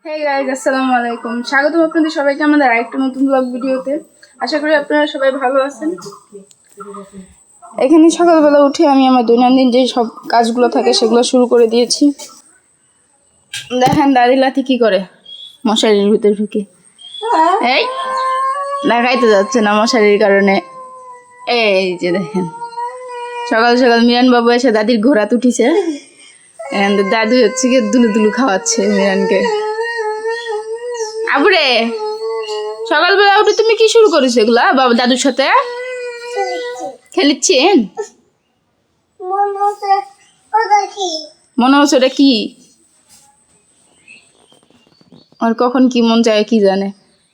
Hey guys, আসসালামু আলাইকুম। স্বাগতম আপনাদের সবাইকে আমাদের আরেকটা নতুন ব্লগ ভিডিওতে। আশা করি আপনারা সবাই ভালো আছেন। এখানে সকালবেলা উঠে আমি আমার দৈনন্দিন যে সব কাজগুলো থাকে সেগুলো শুরু করে দিয়েছি। দেখেন দাদি লাথি কি করে মশারির ভিতরে ঢুকে। এই দেখাইতে যাচ্ছে না মশারির কারণে। এই যে দেখেন সকাল সকাল মিরান বাবু এসে দাদির ঘোড়াতে উঠিছে। দাদু হচ্ছে গিয়ে দুলু দুলু খাওয়াচ্ছে মিরানকে। আবুরে সকালবেলা উঠে তুমি কি শুরু করেছো এগুলা বাবা দাদুর সাথে খেলিচ্ছেন? মনে হচ্ছে ওটা কি? আর কখন কি মন চায় কি জানে,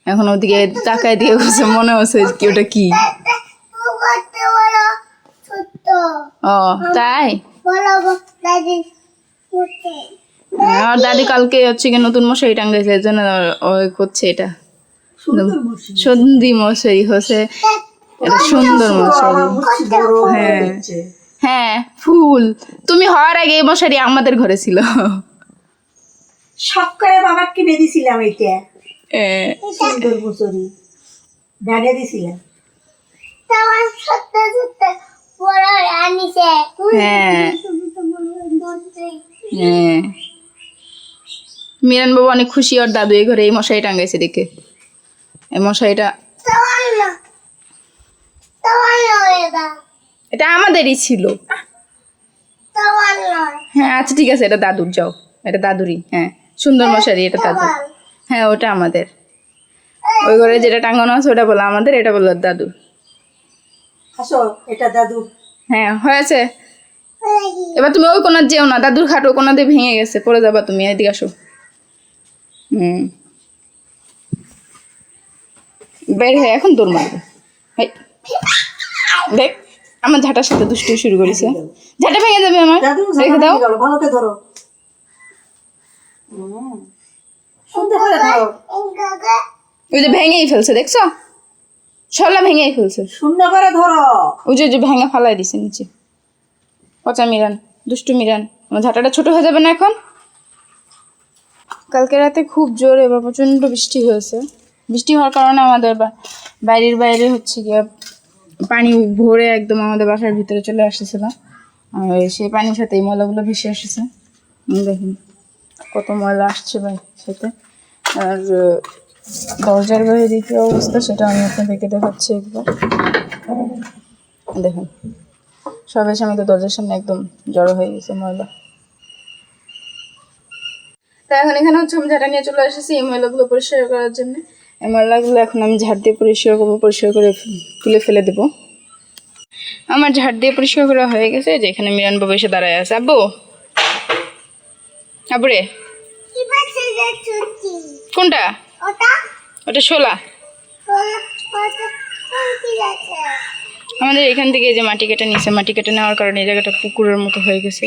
এখন ওদিকে তাকায় দিয়ে গেছে, মনে হচ্ছে কি ওটা কি। ও তাই? আর দাদি কালকে হচ্ছে কি নতুন মশারি টাঙ্গাইছে, এর জন্য ওই করছে এটা সন্ধি মশারি হচ্ছে, এটা সুন্দর মশারি। হ্যাঁ হ্যাঁ ফুল। তুমি হওয়ার আগে এই মশারি আমাদের ঘরে ছিল। সব করে বাবা কিনে দিছিলাম এটা সুন্দর মশারি গাড়িয়ে দিছিলাম। হ্যাঁ হ্যাঁ মিরান বাবু অনেক খুশি, ওর দাদু এই ঘরে এই মশারি টাঙ্গাইছে দেখে। এই মশারিটা এটা আমাদেরই ছিল। হ্যাঁ আচ্ছা ঠিক আছে, এটা দাদুর, যাও এটা দাদুরই। হ্যাঁ সুন্দর মশারি, এটা দাদুর। হ্যাঁ ওটা আমাদের। ওই ঘরে যেটা টাঙ্গানো আছে ওটা বলো আমাদের, এটা বলো দাদুর। আসো এটা দাদুর। হ্যাঁ হয়েছে। এবার তুমি ওই কোনার যেও না, দাদুর খাট ও কোনা দিয়ে ভেঙে গেছে, পড়ে যাবা তুমি। এদিকে আসো। বের হয়ে এখন দৌড় মারবে। দেখ আমার ঝাঁটার সাথে দুষ্টু শুরু করেছে। ঝাঁটা ভেঙে যাবে আমার, রেখে দাও। ভালোকে ধরো, সুন্দর করে ধরো। ওই যে ভেঙেই ফেলছে, দেখছো সলা ভেঙেই ফেলছে। সুন্দর করে ধরো। ওই যে ভেঙে ফালাই দিছে নিচে। পচা মিরান, দুষ্টু মিরান। আমার ঝাঁটাটা ছোট হয়ে যাবে না এখন? কালকে রাতে খুব জোরে এবার প্রচণ্ড বৃষ্টি হয়েছে। বৃষ্টি হওয়ার কারণে আমাদের বাইরে হচ্ছে গিয়ে পানি ভরে একদম আমাদের বাসার ভিতরে চলে আসতেছিল। আর সেই পানির সাথে এই ময়লাগুলো ভেসে এসেছে। দেখুন কত ময়লা আসছে সাথে। আর দরজার বাইরে কী অবস্থা সেটা আমি আপনাদেরকে দেখাচ্ছি একবার। দেখুন সব এসে আমাদের দরজার সামনে একদম জড়ো হয়ে গেছে ময়লা। তা এখন এখানে হচ্ছে আমি ঝাঁটা নিয়ে চলে এসেছি এই ময়লাগুলো পরিষ্কার করার জন্য। এই ময়লাগুলো এখন আমি ঝাড় দিয়ে পরিষ্কার করবো, পরিষ্কার করে তুলে ফেলে দেবো। আমার ঝাড় দিয়ে পরিষ্কার করা হয়ে গেছে। যে এখানে মিরান বাবু এসে দাঁড়ায় আছে। আব্বু আবুরে কোনটা? ওটা শোলা। আমাদের এখান থেকে যে মাটি কেটে নিছে, মাটি কেটে নেওয়ার কারণে এই জায়গাটা পুকুরের মতো হয়ে গেছে।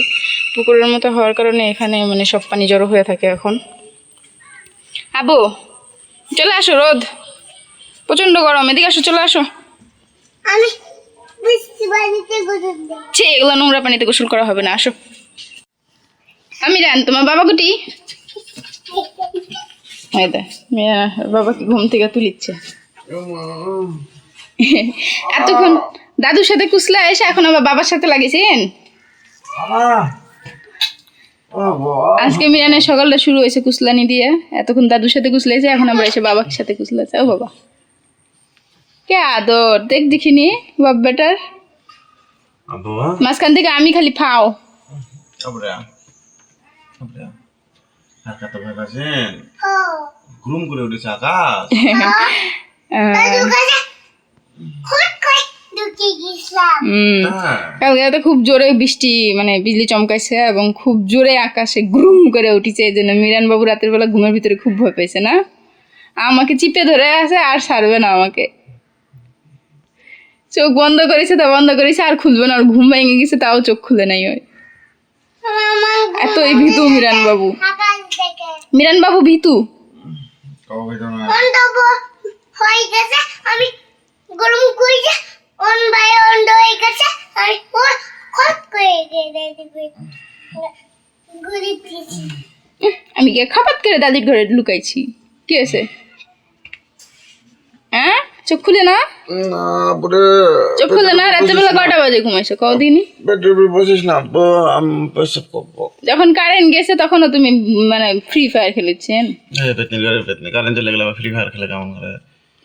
পুকুরের মতো হওয়ার কারণে এখানে মানে সব পানি জড়ো হয়ে থাকে এখন। আবু চলে আসো, রোদ প্রচন্ড গরম, এদিকে আসো, চলে আসো। এগুলো নোংরা পানিতে গোসল করা হবে না, আসো। আমি জান তোমার বাবা কুটি বাবাকে ঘুম থেকে তুলিচ্ছে। এতক্ষণ দাদুর সাথে কুসলা এসে এখন আবার বাবার সাথে লাগিয়েছেন। আজকে মিরানের সকালটা শুরু হয়েছে কুসলানি দিয়ে। এতক্ষণ দাদুর সাথে কুসলাইছে, এখন আবার এসে বাবার সাথে কুসলাছে। ও বাবা কে আদর, দেখিনি বাপ বেটার। মাঝখান থেকে আমি খালি ফাও। কালকে খুব জোরে বৃষ্টি, মানে বিজলি চমকাইছে এবং খুব জোরে আকাশে গ্রুম করে উঠেছে। এই জন্য মিরান বাবু রাতের বেলা ঘুমের ভিতরে খুব ভয় পেয়েছে না, আমাকে চিপে ধরে আছে আর ছাড়বে না আমাকে। চোখ বন্ধ করেছে তা বন্ধ করেছে, আর খুলবে না। আর ঘুম ভেঙে গেছে তাও চোখ খুলে নাই। ওই এতই ভীতু মিরান বাবু। মিরান বাবু ভীতু। আমি কি খাপাত করে দাদির ঘরে লুকাইছি? কি আছে? হ্যাঁ, চোখ খুলে না? না পরে চোখ খুলে না? রাত্রেবেলা কয়টা বাজে ঘুমাইছো কদিনই? বেডরুমে বসিস না, আমি পেশাব করবো। যখন কারেন্ট গেছে তখনও তুমি মানে ফ্রি ফায়ার খেলেছেন? পেতনি কারেন্ট চলে গেলে আবার ফ্রি ফায়ার খেলে কেমন করে?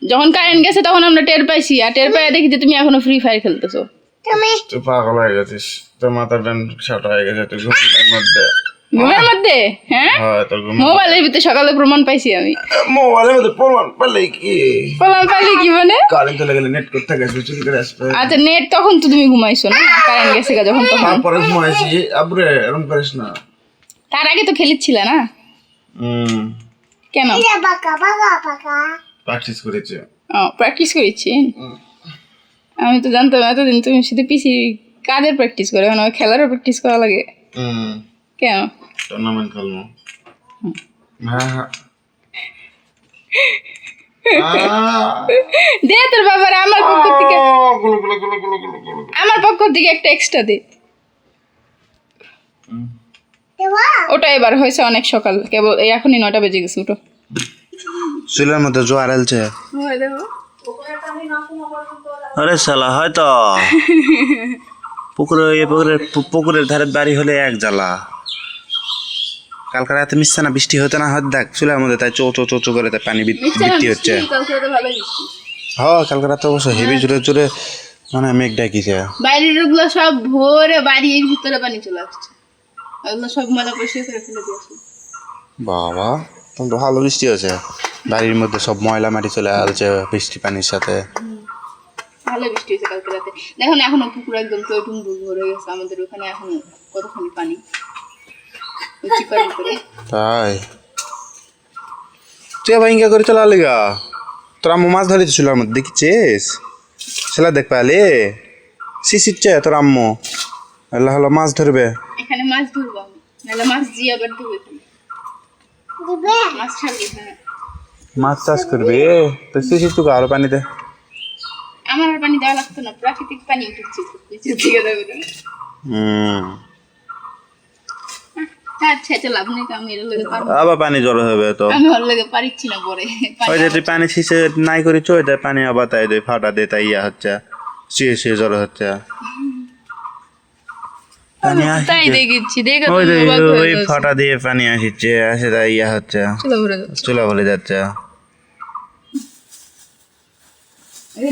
যখন কারেন্ট গেছে তখন আমরা টের পাইছি, আর টের পাই দেখি যে তুমি এখনো ফ্রি ফায়ার খেলতেছো। তুই পাগল হয়ে গেছিস, তোর মাথা ব্যান্ড শর্ট হয়ে গেছে, তুই ঘুমের মধ্যে। ঘুমের মধ্যে? হ্যাঁ, হ্যাঁ তোর ঘুম মোবাইলের ভিতরে সকালে প্রমাণ পাইছি আমি। মোবাইলের মধ্যে প্রমাণ পেলে কি? প্রমাণ পাইলে কি মানে? কারেন্ট চলে গেলে নেট করতে গেছে, চুরি করে আসবে। আচ্ছা, নেট তখন তো তুমি ঘুমাইছো না, কারেন্ট গেছে গা যখন, তখন। তারপরে ঘুমাইছি, আবরে এরকম করিস না। তার আগে তো খেলিচ্ছিল না? কেন? প্র্যাকটিস করেছে। ও, প্র্যাকটিস করেছি। আমি তো জানতাম এতদিন তুমি শুধু পিসি কাজের প্র্যাকটিস করে, মানে খেলারও প্র্যাকটিস করা লাগে। কেন? টুর্নামেন্ট খেলবো। হ্যাঁ দে তোর বাবার, আমার পক্ষ থেকে, আমার পক্ষ থেকে একটা এক্সট্রা দে। ওটা এবার হয়েছে অনেক সকাল, কেবল এই এখনই 9টা বেজে গেছে। উঠো। চুলের মধ্যে জোয়ার এলছে। আরে শালা হয়তো পুকুরের ধারে বাড়ি হলে এক জ্বালা। কালকে রাতে মিশছে না, বৃষ্টি হতে না হয় দেখ চুলের মধ্যে, তাই চো চো চো চো করে তাই পানি বৃষ্টি হচ্ছে। হ্যাঁ কালকে রাতে অবশ্য হেভি জোরে জোরে মানে মেঘ ডাকিছে। বাইরের ওগুলো সব ভোরে বাড়ির ভিতরে পানি চলে আসছে, ওগুলো সব ময়লা পরিষ্কার করে ফেলে দিয়েছে। বাবা তাহলে তো ভালো বৃষ্টি হয়েছে, বাড়ির মধ্যে সব ময়লা মাটি চলে আসছে বৃষ্টি পানির সাথে। ভালো বৃষ্টি হয়েছে কালকে রাতে। দেখো না, এখনো পুকুর একদম টইটুম্বুর ভরে গেছে, আমাদের ওখানে এখনো কতখানি পানি ওই চিপার ভিতরে। তাই তুই আবার ইঙ্গা করে চলা লেগা, তোর আম্মু মাছ ধরেছে চুলার মধ্যে দেখিছিস? সেলা দেখ পালে শিশিচ্ছে তোর আম্মু, আল্লাহ হলো মাছ ধরবে। এখানে মাছ ধরবো আমি, নাহলে মাছ দিয়ে আবার ধরবো এখানে মাছ ছাড়বে। হ্যাঁ, মাছ চাষ করবে তো শিশির তোকে আরো পানি দে। আমার আর পানি দেওয়া লাগতো না, প্রাকৃতিক পানি উঠছে নিচের দিকে দেবে। আচ্ছা আচ্ছা, লাভ নেই, আমি এর লগে পারবো। আবার পানি জড়ো হবে তো, আমি ওর লগে পারিচ্ছি না পরে। ওই যে তুই পানি শিশে নাই করি চই দেয় পানি আবার তাই দে ফাটা দে, তাই ইয়া হচ্ছে শুয়ে শুয়ে জড়ো হচ্ছে পানি তাই দেখেছি, দেখে ওই ওই ফাটা দিয়ে পানি আসছে আসে তাই ইয়া হচ্ছে চুলা ভরে যাচ্ছে।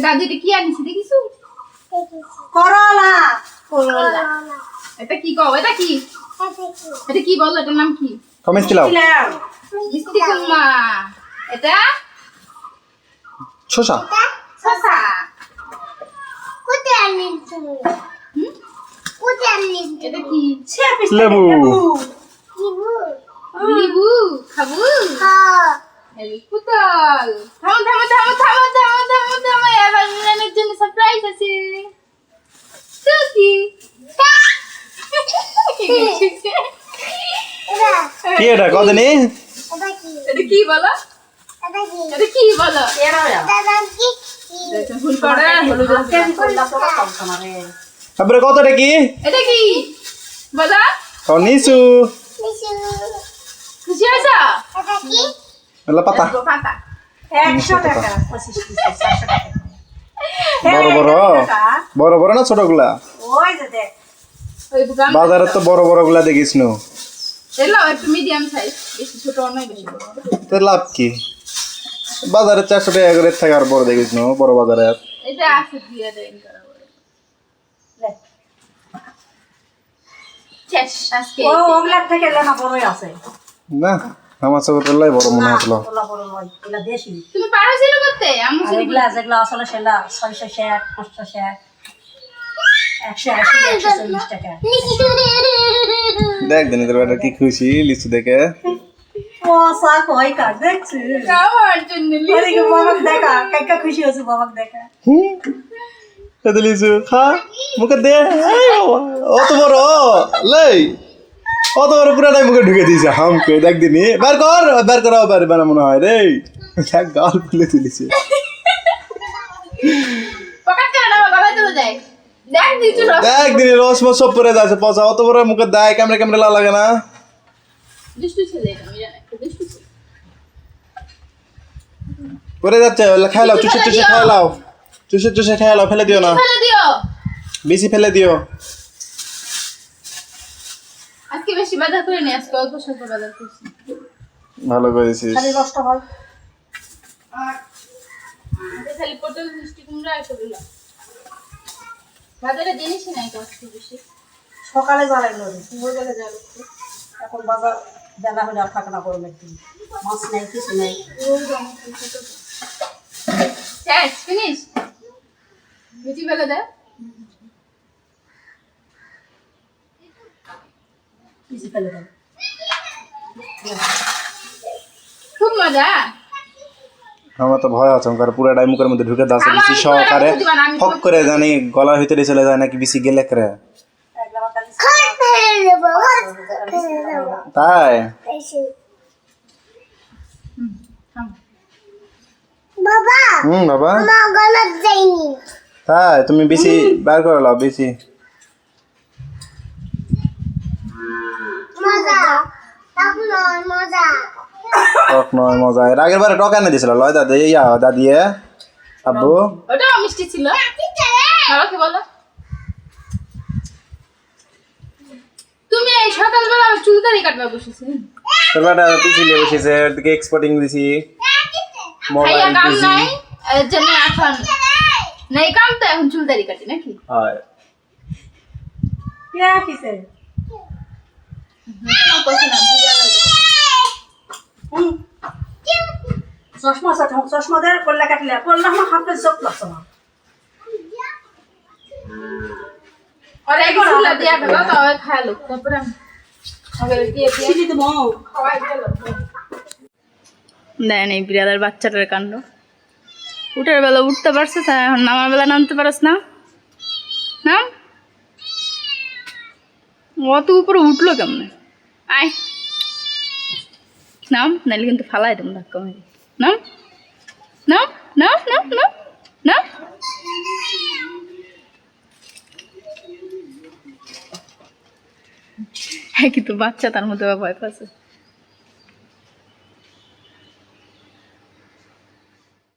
দাদিটা কি আনিস দেখিস? করলা। করলা। এটা কি কও? এটা কি? এটা কি বল? এটার নাম কি? কমেন্ট দিলাও মিষ্টি কুমড়া। এটা শসা। শসা। এটা কি? লেবু। লেবু খাবো? এই পুতল। থামো থামো থামো থামো থামো থামো থামো, এবার মিলানের জন্য সারপ্রাইজ আছে। টুকি। কি এটা কত নি? এটা কি বলো? এটা কি বলো? ফুল করে হলুদ। তারপরে কতটা কি? এটা কি বলো? নিসু খুশি হয়েছ? পাতা পাতা 100 টাকা 25 পিস 400 টাকা। বড় বড় বড় বড় না ছোট গুলা? ওই যে দেখ, ওই দোকান বাজারে তো বড় বড় গুলা দেখিস নো, এলো একটু মিডিয়াম সাইজ, বেশি ছোট নয় বেশি বড়। তোর লাভ কি? বাজারে 400 টাকা করে থাকে আর বড় দেখিস নো বড় বাজারে। এটা আছে দিয়ে দেন করা বলে। শেষ আজকে। ও ওগুলা থেকে লেখা বড়ই আছে। না আমার সব তোলাই বড় মনে হলো। ওগুলা বড় নয়, এগুলা দেশি। তুমি পারো ছিল করতে? আমি আর এগুলা যেগুলা আসলে সেলা 660 560 180 140 টাকা। দেখ দিন তোর বেটা কি খুশি লিচু দেখে। ও সাক হয় কাজ দেখছিস? খাওয়ার জন্য আরে কি বাবাক দেখা, কাকা খুশি হচ্ছে বাবাক দেখা। কত লিচু খা মুখে দে। অত বড় লই, অত বড় পুরাটাই মুখে ঢুকে দিয়েছে হামকে। দেখ দিনি বার কর বার করা পারবে না মনে হয় রে, দেখ গাল ফুলে তুলিছে। পকেট করে না গলায় চলে যায়। দেখ দিছু রস। দেখ দিনি রস মস সব পরে যাচ্ছে পচা, অত বড় মুখে দেয় ক্যামেরা ক্যামেরা লাগে না। দুষ্টু ছেলে এটা, মিরান একটা দুষ্টু ছেলে। পড়ে যাচ্ছে, ওগুলো খেয়ে লাও, চুষে চুষে খেয়ে লাও, চুষে চুষে খেয়ে লাও, ফেলে দিও না, ফেলে দিও। বেশি ফেলে দিও। আজকে বেশি বাজার করিনি, আজকে অল্প স্বল্প বাজার করছি। ভালো করেছিস। খালি নষ্ট হয়। খালি পটল, মিষ্টি কুমড়া আর করলা। বাজারে জিনিসই নাই তো আজকে বেশি। সকালে জ্বালাইলো রে। ভোরবেলা যাবো। এখন বাজার বেলা হলে আর থাকে না গরম একদিন। মাছ নাই, কিছু নাই। শেষ, ফিনিশ। বেশি বেলা দেয়। কিছু ফেলে দেয়। খুব মজা। আমার তো ভয় আছে, কারণ পুরাটাই মুখের মধ্যে ঢুকে দাসে বেশি সহকারে ফক করে জানি গলার ভিতরে চলে যায় নাকি বেশি গেলে করে। তাই বাবা তাই তুমি বেশি বার করে লাও, বেশি টক নয় মজা। এর আগের বারে টক এনে দিয়েছিল লয় দাদি, ইয়া দাদিয়ে আব্বু। ওটাও মিষ্টি ছিল। বাবাকে বলো। তুমি এই সকালবেলা আমার চুল দাড়ি কাটবা বসেছি। তোর বাটা পিছিয়ে বসেছে, এর দিকে এক্সপোর্টিং দিছি ভাইয়া মোবাইল কাম বিজি। নাই, এর জন্য এখন নাই কাম, তো এখন চুল দাড়ি কাটি নাকি? হয় কে কিসে? চশমা আছে, চশমা দিয়ে করলে কাটলে করলে আমার হাতে চোখ লাগছে না। আর এক চুলা দিয়া গেল তো খাইলো, তারপরে আমি দিয়ে দিয়ে চিনি দেবো। খাওয়াই গেল। দেন এই বিড়ালের বাচ্চাটার কাণ্ড। উঠার বেলা উঠতে পারছে, তা এখন নামার বেলা নামতে পারস না। নাম অত উপরে উঠলো কেমন? আয় নাম, নাইলে কিন্তু ফালাই দেবো ধাক্কা মেরে। নাম নাম নাম নাম নাম নাম। হ্যাঁ কিন্তু বাচ্চা, তার মধ্যে ভয় পাচ্ছে।